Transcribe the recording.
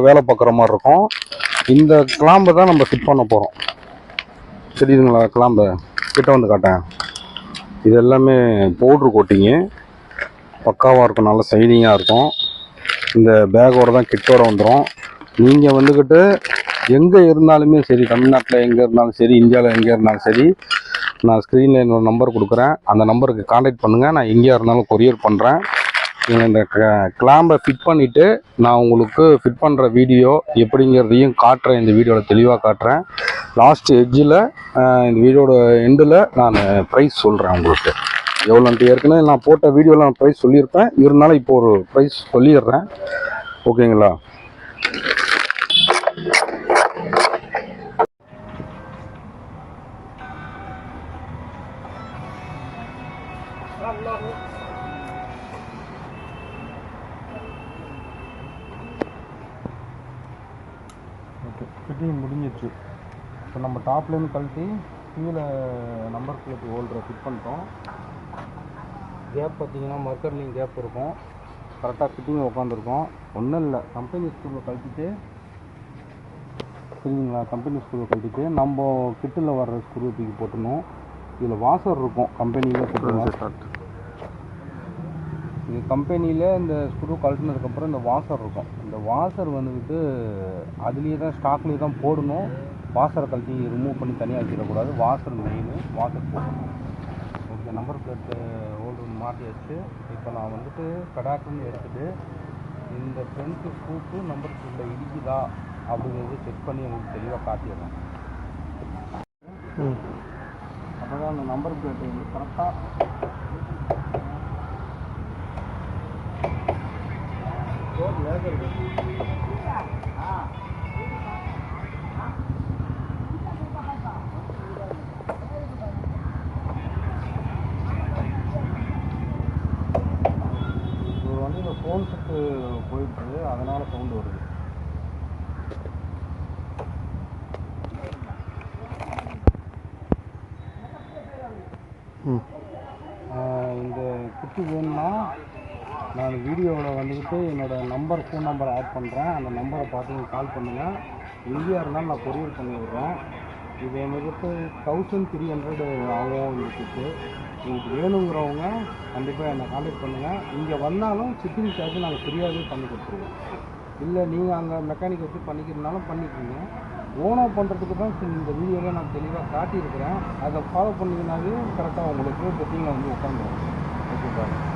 வேலை பார்க்குற மாதிரி இருக்கும். இந்த கிளாம்பை தான் நம்ம ஃபிட் பண்ண போகிறோம். தெரியுதுங்களா? கிளாம்பை கிட்ட வந்து காட்டேன். இது எல்லாமே பவுட்ரு கோட்டிங்கு பக்காவாக இருக்கும், நல்ல சைனிங்காக இருக்கும். இந்த பேக்கோட தான் கிட்டோட வந்துடும். நீங்கள் வந்துக்கிட்டு எங்கே இருந்தாலுமே சரி, தமிழ்நாட்டில் எங்கே இருந்தாலும் சரி, இந்தியாவில் எங்கே இருந்தாலும் சரி, நான் ஸ்க்ரீனில் என்னோடய நம்பர் கொடுக்குறேன். அந்த நம்பருக்கு காண்டாக்ட் பண்ணுங்கள். நான் எங்கேயா இருந்தாலும் கொரியர் பண்ணுறேன். நீங்கள் இந்த கிளாம்பை ஃபிட் பண்ணிவிட்டு நான் உங்களுக்கு ஃபிட் பண்ணுற வீடியோ எப்படிங்கிறதையும் காட்டுறேன். இந்த வீடியோவில் தெளிவாக காட்டுறேன். லாஸ்ட் எட்ஜில் இந்த வீடியோட எண்டில் நான் ப்ரைஸ் சொல்கிறேன் உங்களுக்கு எவ்வளோன்ட்டு. ஏற்கனவே நான் போட்ட வீடியோவில் நான் ப்ரைஸ் சொல்லியிருப்பேன், இருந்தாலும் இப்போ ஒரு ப்ரைஸ் சொல்லிடுறேன். ஓகேங்களா? ஓகே, ஃபிட்டிங் முடிஞ்சிச்சு. இப்போ நம்ம டாப்லேருந்து கழட்டி கீழே நம்பர் பிளேட் ஹோல்டரை ஃபிட் பண்ணிட்டோம். கேப் பார்த்தீங்கன்னா மர்க்கர்லிங் கேப் இருக்கும். கரெக்டாக ஃபிட்டிங் உட்காந்துருக்கோம். ஒன்றும் இல்லை, கம்பெனி ஸ்க்ரூவை கழட்டிட்டு, சரிங்களா, கம்பெனி ஸ்க்ரூவை கழட்டிட்டு நம்ம கிட்டில் வர்ற ஸ்க்ரூவை தூக்கி போட்டணும். இதில் வாசர் இருக்கும் கம்பெனியில் போட்டுருவோம். இது கம்பெனியில் இந்த ஸ்க்ரூ கழட்டினதுக்கப்புறம் இந்த வாசர் இருக்கும். இந்த வாசர் வந்துக்கிட்டு அதுலேயே தான் ஸ்டாக்லேயே தான் போடணும். வாசரை கழட்டி ரிமூவ் பண்ணி தனியாக வச்சிடக்கூடாது. வாசர் மெயின், வாசர் போடணும். ஓகே, நம்பர் பிளேட்டு ஹோல்டர் மாட்டியாச்சு. இப்போ நான் வந்துட்டு கடாக்குன்னு எடுத்துகிட்டு இந்த ஃப்ரண்ட்டு ஸ்க்ரூப்பு நம்பர் பிளேட்டில் இடிக்குதா அப்படிங்கிறது செக் பண்ணி உங்களுக்கு தெளிவாக காட்டிடுறேன். அப்போ தான் அந்த நம்பர் பிளேட்டு வந்து கரெக்டாக வந்து இந்த ஃபோன் செட்டு போயிட்டு அதனால் சவுண்டு வருது. இந்த கிட்டு வேணும்னா நான் வீடியோவில் வந்துக்கிட்டு என்னோடய நம்பர், ஃபோன் நம்பர் ஆட் பண்ணுறேன். அந்த நம்பரை பார்த்து கால் பண்ணுங்கள். எங்கேயா இருந்தாலும் நான் கொரியர் பண்ணி விடுறேன். இது எங்கள்கிட்ட 1300 ஆகும். இந்த கிட்டு உங்களுக்கு வேணுங்கிறவங்க கண்டிப்பாக என்னை கான்டாக்ட் பண்ணுங்கள். இங்கே வந்தாலும் ஷிப்பிங் சார்ஜ் நாங்கள் ஃப்ரீயாகவே பண்ணி கொடுத்துருவோம். இல்லை நீங்கள் அங்கே மெக்கானிக் வச்சு பண்ணிக்கிறதுனாலும் பண்ணிக்கோங்க. ஓனாக பண்ணுறதுக்கு தான் இந்த வீடியோவில் நான் தெளிவாக காட்டியிருக்கிறேன். அதை ஃபாலோ பண்ணிங்கன்னாவே கரெக்டாக உங்களுக்கு புக்கிங்கில் வந்து உட்காந்துரும். ஓகே பாருங்கள்.